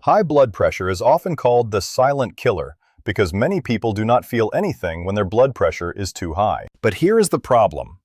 High blood pressure is often called the silent killer because many people do not feel anything when their blood pressure is too high. But here is the problem.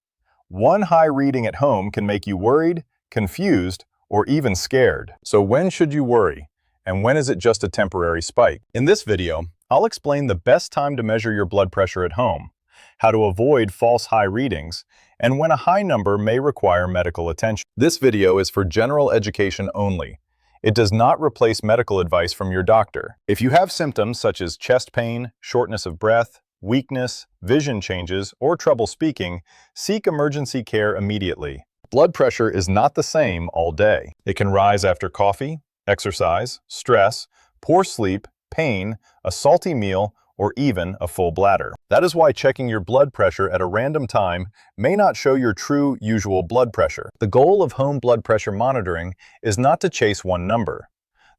One high reading at home can make you worried, confused, or even scared. So when should you worry? And when is it just a temporary spike? In this video, I'll explain the best time to measure your blood pressure at home, how to avoid false high readings, and when a high number may require medical attention. This video is for general education only. It does not replace medical advice from your doctor. If you have symptoms such as chest pain, shortness of breath, weakness, vision changes, or trouble speaking, seek emergency care immediately. Blood pressure is not the same all day. It can rise after coffee, exercise, stress, poor sleep, pain, a salty meal, or even a full bladder. That is why checking your blood pressure at a random time may not show your true, usual blood pressure. The goal of home blood pressure monitoring is not to chase one number.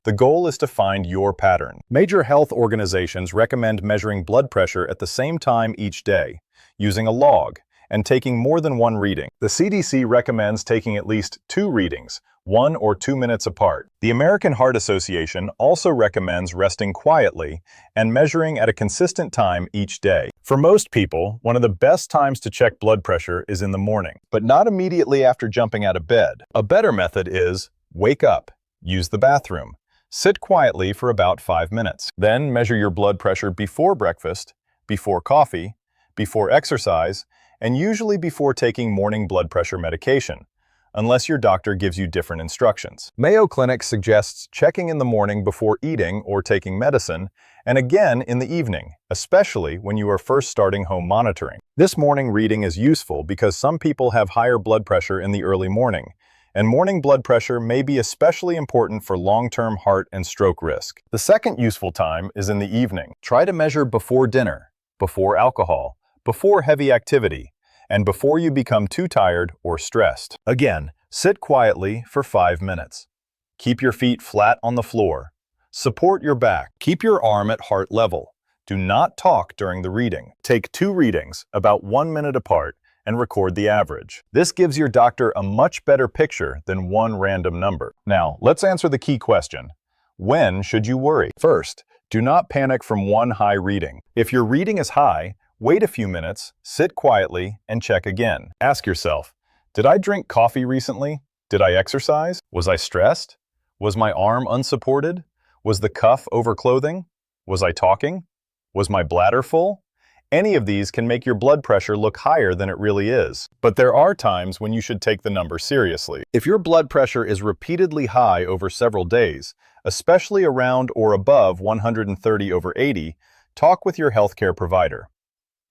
The goal is to find your pattern. Major health organizations recommend measuring blood pressure at the same time each day, using a log, and taking more than one reading. The CDC recommends taking at least 2 readings, 1 or 2 minutes apart. The American Heart Association also recommends resting quietly and measuring at a consistent time each day. For most people, one of the best times to check blood pressure is in the morning, but not immediately after jumping out of bed. A better method is wake up, use the bathroom, sit quietly for about 5 minutes. Then measure your blood pressure before breakfast, before coffee, before exercise, and usually before taking morning blood pressure medication, unless your doctor gives you different instructions. Mayo Clinic suggests checking in the morning before eating or taking medicine, and again in the evening, especially when you are first starting home monitoring. This morning reading is useful because some people have higher blood pressure in the early morning, and morning blood pressure may be especially important for long-term heart and stroke risk. The second useful time is in the evening. Try to measure before dinner, before alcohol, before heavy activity, and before you become too tired or stressed. Again, sit quietly for 5 minutes. Keep your feet flat on the floor. Support your back. Keep your arm at heart level. Do not talk during the reading. Take 2 readings, about 1 minute apart, and record the average. This gives your doctor a much better picture than one random number. Now, let's answer the key question. When should you worry? First, do not panic from one high reading. If your reading is high, wait a few minutes, sit quietly, and check again. Ask yourself, did I drink coffee recently? Did I exercise? Was I stressed? Was my arm unsupported? Was the cuff over clothing? Was I talking? Was my bladder full? Any of these can make your blood pressure look higher than it really is. But there are times when you should take the number seriously. If your blood pressure is repeatedly high over several days, especially around or above 130/80, talk with your healthcare provider.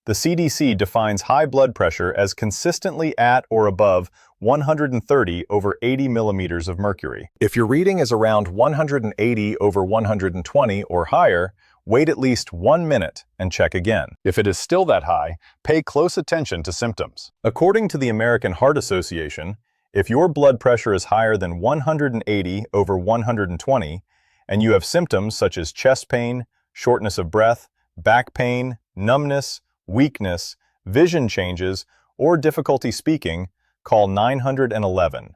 The CDC defines high blood pressure as consistently at or above 130/80 millimeters of mercury. If your reading is around 180/120 or higher, wait at least 1 minute and check again. If it is still that high, pay close attention to symptoms. According to the American Heart Association, if your blood pressure is higher than 180/120 and you have symptoms such as chest pain, shortness of breath, back pain, numbness, weakness, vision changes, or difficulty speaking, call 911.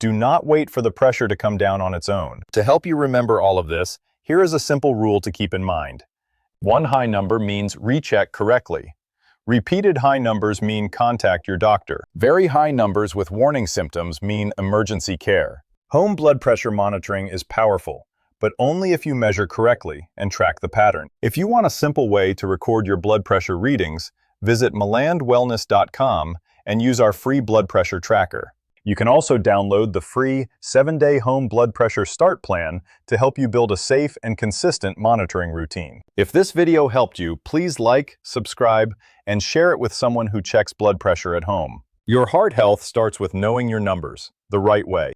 Do not wait for the pressure to come down on its own. To help you remember all of this, here is a simple rule to keep in mind. One high number means recheck correctly. Repeated high numbers mean contact your doctor. Very high numbers with warning symptoms mean emergency care. Home blood pressure monitoring is powerful, but only if you measure correctly and track the pattern. If you want a simple way to record your blood pressure readings, visit milandwellness.com and use our free blood pressure tracker. You can also download the free 7-day home blood pressure start plan to help you build a safe and consistent monitoring routine. If this video helped you, please like, subscribe, and share it with someone who checks blood pressure at home. Your heart health starts with knowing your numbers the right way.